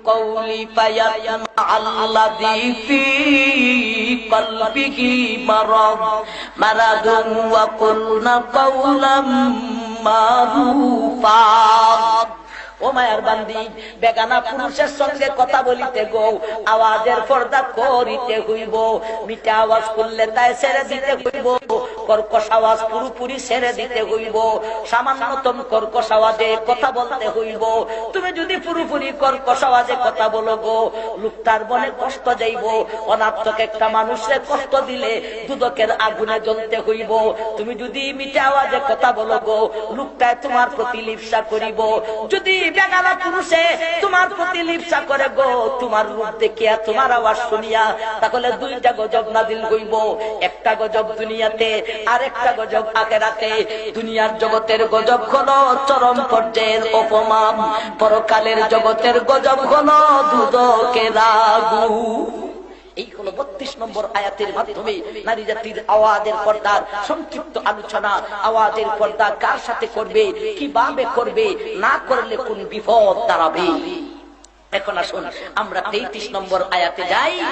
কওলি ফায়াতমা আল্লাযী ফী কলবিহি মারাদুন ওয়া কুলনা কাওলাম মারুফা। ও মায়ার বান্দি, বেগানা পুরুষের সঙ্গে কথা বলিতে গো আওয়াজের পর্দা করিতে হইব। মিঠা আওয়াজ করলে তাই ছেড়ে দিতে হইব, কর্কশ আওয়াজ পুরোপুরি ছেড়ে দিতে হইব। সামান্যতম কর্কশ আওয়াজে কথা বলতে হইব। তুমি যদি পুরোপুরি কর্কশ আওয়াজে কথা বলো গো, লোকটার মনে কষ্ট যাইব। অনার্থক একটা মানুষের কষ্ট দিলে দুদকের আগুনে জ্বলতে হইব। তুমি যদি মিঠা আওয়াজে কথা বলো গো, লোকটায় তোমার প্রতি লিপ্সা করিব। যদি বেগানা পুরুষে তোমার প্রতি লিপ্সা করে গো, তোমার রূপ দেখিয়া তোমার আওয়াজ শুনিয়া, তাহলে দুইটা গজব নাজিল হইব। একটা গজব দুনিয়াতে, আর একটা গজব আখিরাতে। দুনিয়ার জগতের গজব হলো চরম পর্যায়ের অপমান, পরকালের জগতের গজব হলো দুদকের আগুন। এই হলো 32 নম্বর আয়াতের মাধ্যমে নারী জাতির আওয়াজের পর্দার সংক্ষিপ্ত আলোচনা। আওয়াজের পর্দা কার সাথে করবে, কিভাবে করবে, না করলে কোন বিপদ দাঁড়াবে। এখন আসুন আমরা 33 নম্বর আয়াতে যাই।